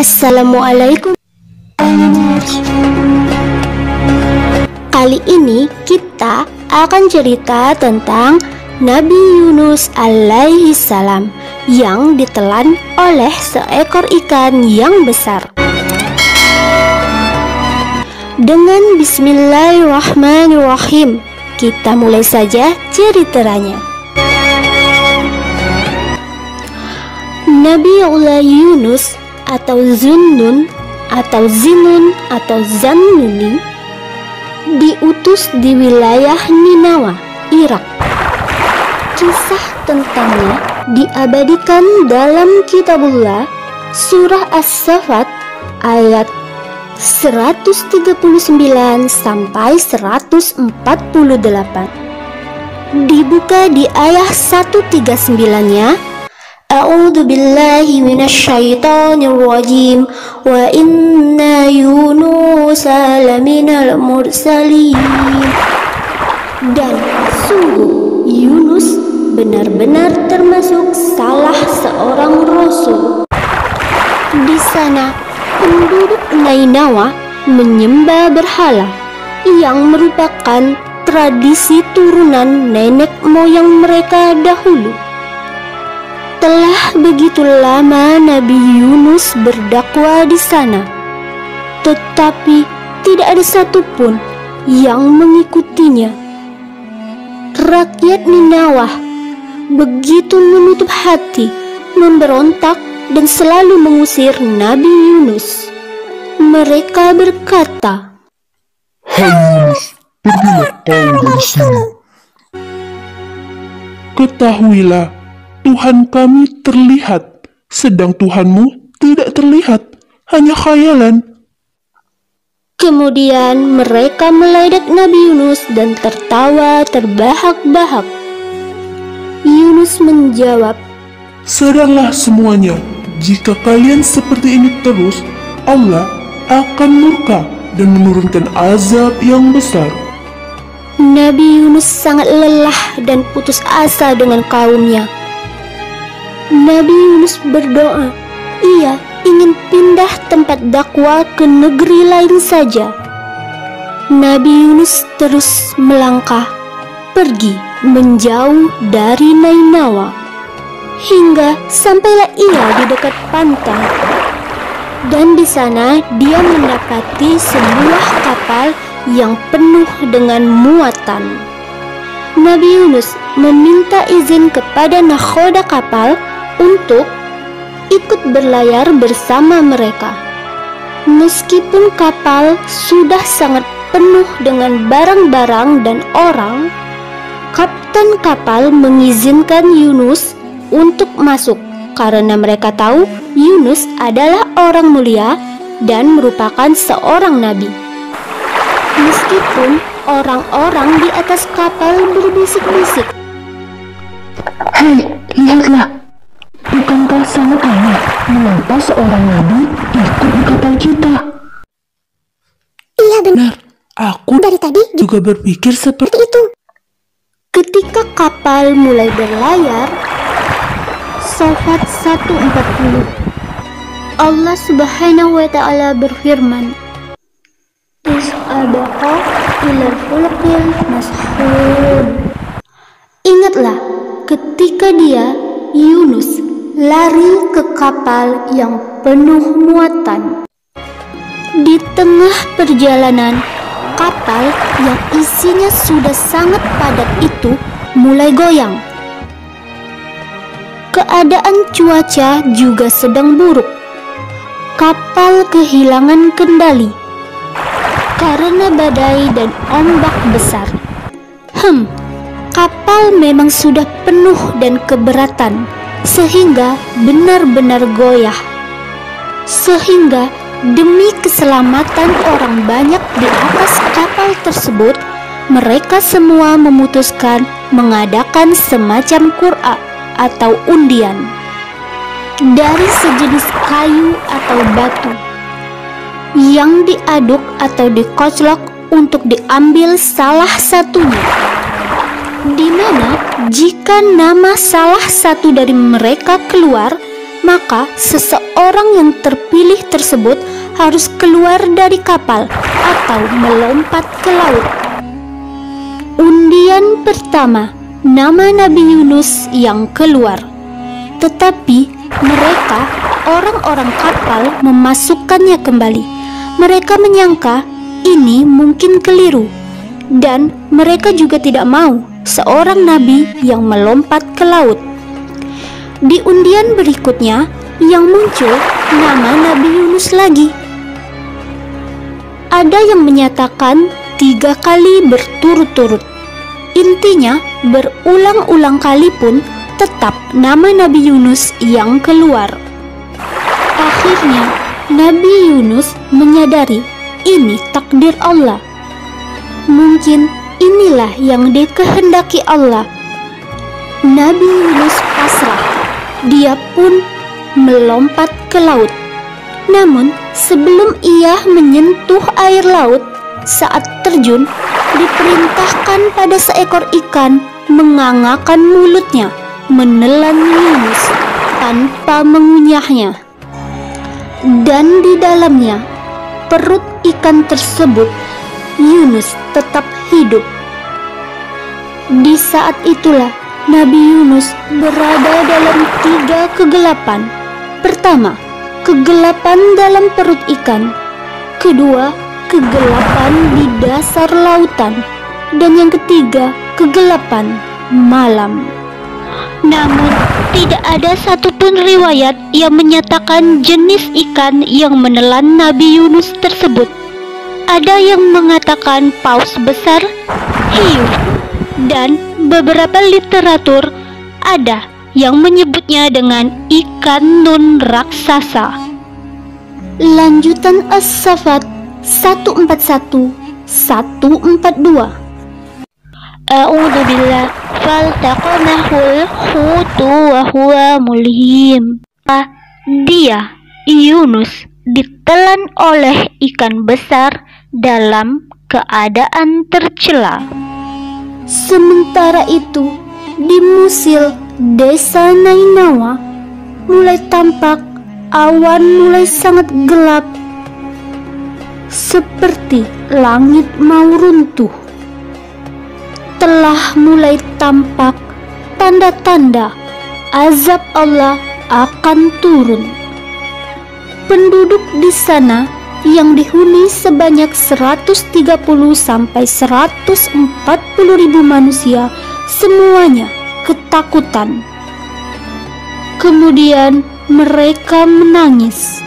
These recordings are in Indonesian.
Assalamualaikum. Kali ini kita akan cerita tentang Nabi Yunus alaihi salam yang ditelan oleh seekor ikan yang besar. Dengan bismillahirrahmanirrahim, kita mulai saja ceritanya. Nabiullah Yunus atau Zunnun atau Zinun atau Zannuni diutus di wilayah Ninawa, Irak. Kisah tentangnya diabadikan dalam Kitabullah Surah As-Saffat ayat 139 sampai 148. Dibuka di ayat 139-nya. A'udzu billahi minasyaitonir rajim wa inna yunusa laminal mursalin. Dan sungguh Yunus benar-benar termasuk salah seorang rasul. Di sana penduduk Nainawa menyembah berhala yang merupakan tradisi turunan nenek moyang mereka dahulu. Telah begitu lama Nabi Yunus berdakwah di sana, tetapi tidak ada satupun yang mengikutinya. Rakyat Ninawah begitu menutup hati, memberontak dan selalu mengusir Nabi Yunus. Mereka berkata, "Hai Yunus, pergilah kau dari sini. Ketahuilah, Tuhan kami terlihat, sedang Tuhanmu tidak terlihat, hanya khayalan." Kemudian mereka meledak Nabi Yunus dan tertawa terbahak-bahak. Yunus menjawab, "Sadarlah semuanya, jika kalian seperti ini terus, Allah akan murka dan menurunkan azab yang besar." Nabi Yunus sangat lelah dan putus asa dengan kaumnya. Nabi Yunus berdoa, ia ingin pindah tempat dakwah ke negeri lain saja. Nabi Yunus terus melangkah, pergi menjauh dari Nainawa, hingga sampailah ia di dekat pantai. Dan di sana dia mendapati sebuah kapal yang penuh dengan muatan. Nabi Yunus meminta izin kepada nakhoda kapal untuk ikut berlayar bersama mereka. Meskipun kapal sudah sangat penuh dengan barang-barang dan orang, kapten kapal mengizinkan Yunus untuk masuk karena mereka tahu Yunus adalah orang mulia dan merupakan seorang nabi. Meskipun orang-orang di atas kapal berbisik-bisik, "Hei, lihatlah, bukankah sangat aneh mengapa seorang nabi ikut di kapal kita?" "Iya Benar, aku dari tadi juga berpikir seperti itu." Ketika kapal mulai berlayar, Saffat 140, Allah Subhanahu wa Ta'ala berfirman, "Is'abaqa ilal fulqil mashhun." Ingatlah ketika dia, Yunus, lari ke kapal yang penuh muatan. Di tengah perjalanan, kapal yang isinya sudah sangat padat itu mulai goyang. Keadaan cuaca juga sedang buruk. Kapal kehilangan kendali karena badai dan ombak besar. Kapal memang sudah penuh dan keberatan, sehingga benar-benar goyah. Sehingga demi keselamatan orang banyak di atas kapal tersebut, mereka semua memutuskan mengadakan semacam qur'a atau undian dari sejenis kayu atau batu yang diaduk atau dikoclok untuk diambil salah satunya, di mana jika nama salah satu dari mereka keluar, maka seseorang yang terpilih tersebut harus keluar dari kapal atau melompat ke laut. Undian pertama, nama Nabi Yunus yang keluar. Tetapi mereka, orang-orang kapal, memasukkannya kembali. Mereka menyangka ini mungkin keliru, dan mereka juga tidak mau seorang nabi yang melompat ke laut. Di undian berikutnya yang muncul nama Nabi Yunus lagi. Ada yang menyatakan 3 kali berturut-turut. Intinya berulang-ulang kali pun tetap nama Nabi Yunus yang keluar. Akhirnya Nabi Yunus menyadari ini takdir Allah. Mungkin inilah yang dikehendaki Allah. Nabi Yunus pasrah. Dia pun melompat ke laut. Namun sebelum ia menyentuh air laut, saat terjun diperintahkan pada seekor ikan mengangakkan mulutnya menelan Yunus tanpa mengunyahnya. Dan di dalamnya, perut ikan tersebut, Yunus tetap hidup. Di saat itulah Nabi Yunus berada dalam 3 kegelapan. Pertama, kegelapan dalam perut ikan. Kedua, kegelapan di dasar lautan. Dan yang ketiga, kegelapan malam. Namun, tidak ada satupun riwayat yang menyatakan jenis ikan yang menelan Nabi Yunus tersebut. Ada yang mengatakan paus besar, hiu, dan beberapa literatur ada yang menyebutnya dengan ikan nun raksasa. Lanjutan As-Saffat 141 142. A'udzubillah faltaqamahul hutu wa huwa mulim. Dia, Yunus, ditelan oleh ikan besar dalam keadaan tercela. Sementara itu, di Musil, desa Nainawa, mulai tampak awan mulai sangat gelap, seperti langit mau runtuh. Telah mulai tampak tanda-tanda azab Allah akan turun. Penduduk di sana yang dihuni sebanyak 130 sampai 140 ribu manusia, semuanya ketakutan. Kemudian mereka menangis.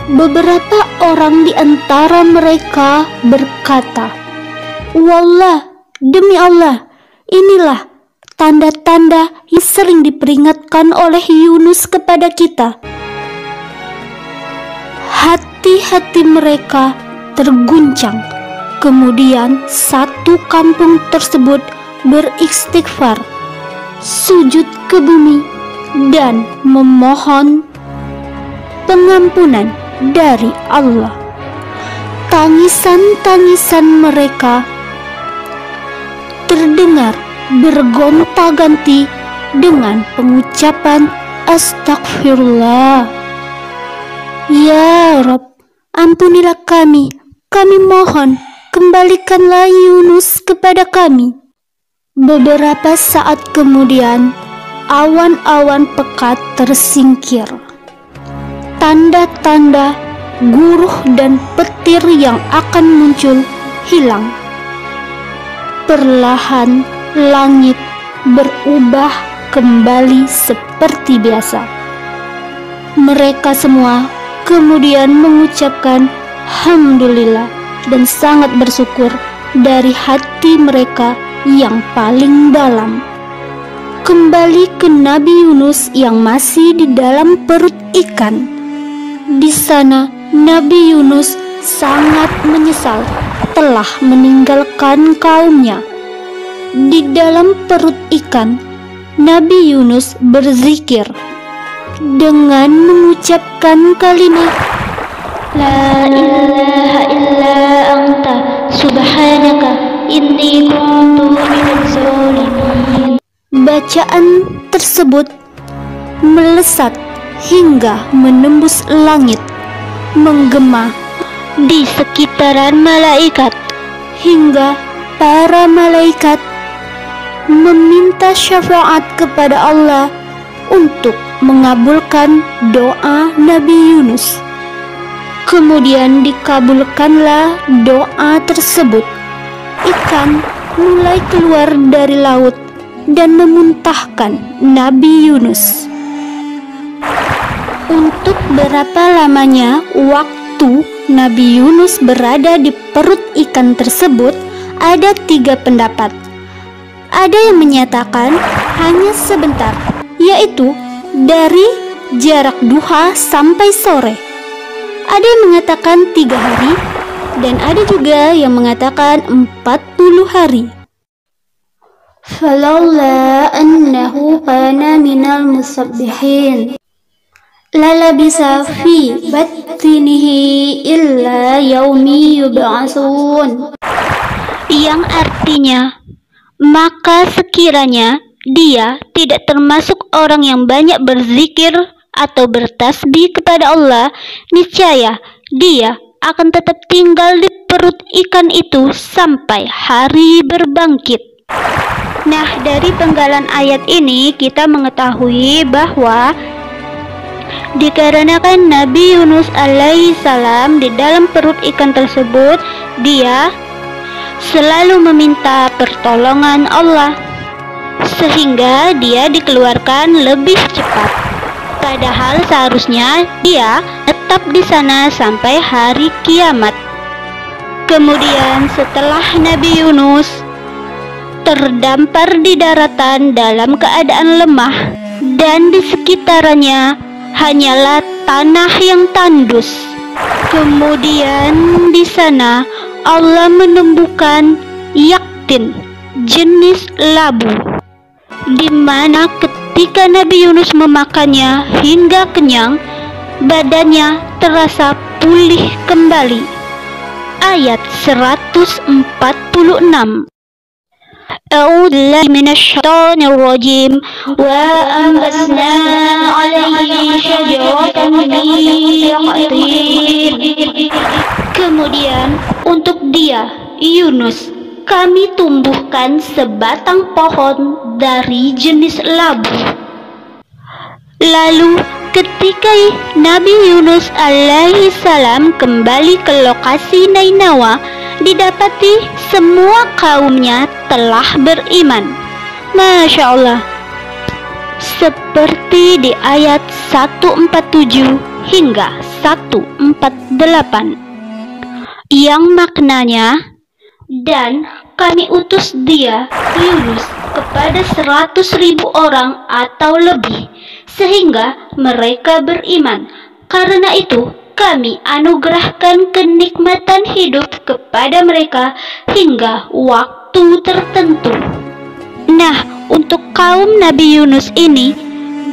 Beberapa orang di antara mereka berkata, "Wallah, demi Allah, inilah tanda-tanda yang sering diperingatkan oleh Yunus kepada kita." Hati-hati mereka terguncang. Kemudian satu kampung tersebut beristighfar, sujud ke bumi, dan memohon pengampunan dari Allah. Tangisan-tangisan mereka terdengar bergonta-ganti dengan pengucapan astagfirullah. Ya Rabb, ampunilah kami mohon, kembalikanlah Yunus kepada kami. Beberapa saat kemudian, awan-awan pekat tersingkir. Tanda-tanda guruh dan petir yang akan muncul hilang. Perlahan langit berubah kembali seperti biasa. Mereka semua kemudian mengucapkan Alhamdulillah dan sangat bersyukur dari hati mereka yang paling dalam. Kembali ke Nabi Yunus yang masih di dalam perut ikan. Di sana Nabi Yunus sangat menyesal telah meninggalkan kaumnya. Di dalam perut ikan, Nabi Yunus berzikir dengan mengucapkan kalimat La ilaha illa anta subhanaka inni kuntu minaz zalimin. Bacaan tersebut melesat hingga menembus langit, menggema di sekitaran malaikat, hingga para malaikat meminta syafaat kepada Allah untuk mengabulkan doa Nabi Yunus. Kemudian dikabulkanlah doa tersebut. Ikan mulai keluar dari laut dan memuntahkan Nabi Yunus. Untuk berapa lamanya waktu Nabi Yunus berada di perut ikan tersebut, ada 3 pendapat. Ada yang menyatakan hanya sebentar, yaitu dari jarak duha sampai sore. Ada yang mengatakan 3 hari, dan ada juga yang mengatakan 40 hari. Falaula annahu kana minal musabbihin lalabisa fi batnihi illa yaumi yub'atsun, yang artinya, maka sekiranya dia tidak termasuk orang yang banyak berzikir atau bertasbih kepada Allah, niscaya dia akan tetap tinggal di perut ikan itu sampai hari berbangkit. Nah, dari penggalan ayat ini kita mengetahui bahwa dikarenakan Nabi Yunus alaihissalam di dalam perut ikan tersebut, dia selalu meminta pertolongan Allah, sehingga dia dikeluarkan lebih cepat. Padahal seharusnya dia tetap di sana sampai hari kiamat. Kemudian setelah Nabi Yunus terdampar di daratan dalam keadaan lemah dan di sekitarnya hanyalah tanah yang tandus. Kemudian di sana Allah menumbuhkan yaktin, jenis labu, di mana ketika Nabi Yunus memakannya hingga kenyang, badannya terasa pulih kembali. Ayat 146. أعوذ بالله من الشيطان الرجيم وأنبتنا عليه شجرة من يقطين. Kemudian untuk dia, Yunus, kami tumbuhkan sebatang pohon dari jenis labu. Lalu ketika Nabi Yunus alaihissalam kembali ke lokasi Nainawa, didapati semua kaumnya telah beriman. Masya Allah. Seperti di ayat 147 hingga 148, yang maknanya, dan kami utus dia, Yunus, kepada 100.000 orang atau lebih, sehingga mereka beriman. Karena itu kami anugerahkan kenikmatan hidup kepada mereka hingga waktu tertentu. Nah, untuk kaum Nabi Yunus ini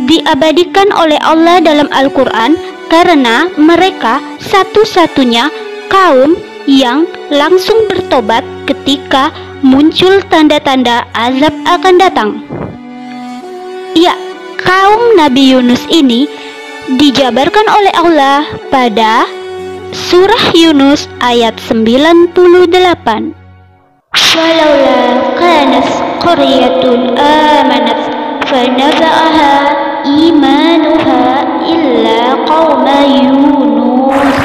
diabadikan oleh Allah dalam Al-Quran karena mereka satu-satunya kaum yang langsung bertobat ketika muncul tanda-tanda azab akan datang. Ya, kaum Nabi Yunus ini dijabarkan oleh Allah pada surah Yunus ayat 98. Walaula kanat qaryatun amanat fanafa'aha imanuha illa qauma Yunus.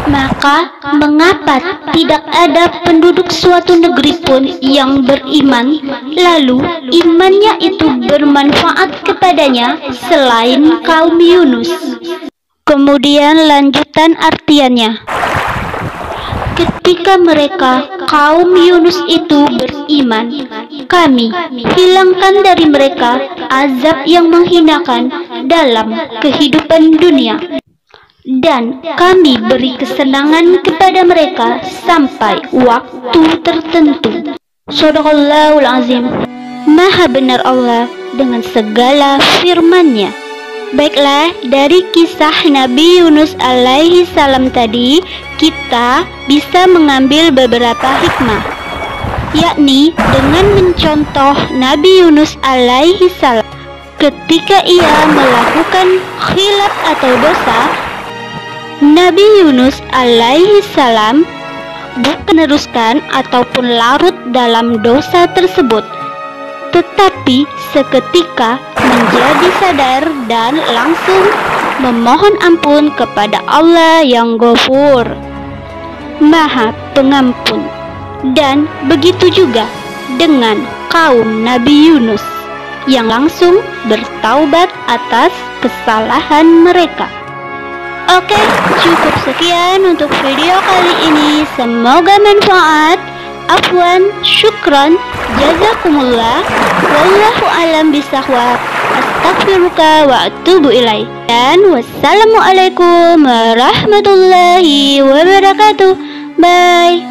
Maka mengapa tidak ada penduduk suatu negeri pun yang beriman, lalu imannya itu bermanfaat kepadanya selain kaum Yunus? Kemudian lanjutan artiannya, ketika mereka kaum Yunus itu beriman, kami hilangkan dari mereka azab yang menghinakan dalam kehidupan dunia, dan kami beri kesenangan kepada mereka sampai waktu tertentu. Shadaqallahul azim. Maha benar Allah dengan segala firman-Nya. Baiklah, dari kisah Nabi Yunus alaihi salam tadi kita bisa mengambil beberapa hikmah, yakni dengan mencontoh Nabi Yunus alaihi salam, ketika ia melakukan khilaf atau dosa, Nabi Yunus alaihi salam bukan meneruskan ataupun larut dalam dosa tersebut, tetapi seketika menjadi sadar dan langsung memohon ampun kepada Allah yang Ghafur, Maha Pengampun. Dan begitu juga dengan kaum Nabi Yunus yang langsung bertaubat atas kesalahan mereka. Oke, cukup sekian untuk video kali ini. Semoga manfaat. Afwan, syukran, jazakumullah. Wallahu alam bisawab. Astaghfiruka wa atubu ilaih. Dan wassalamualaikum warahmatullahi wabarakatuh. Bye.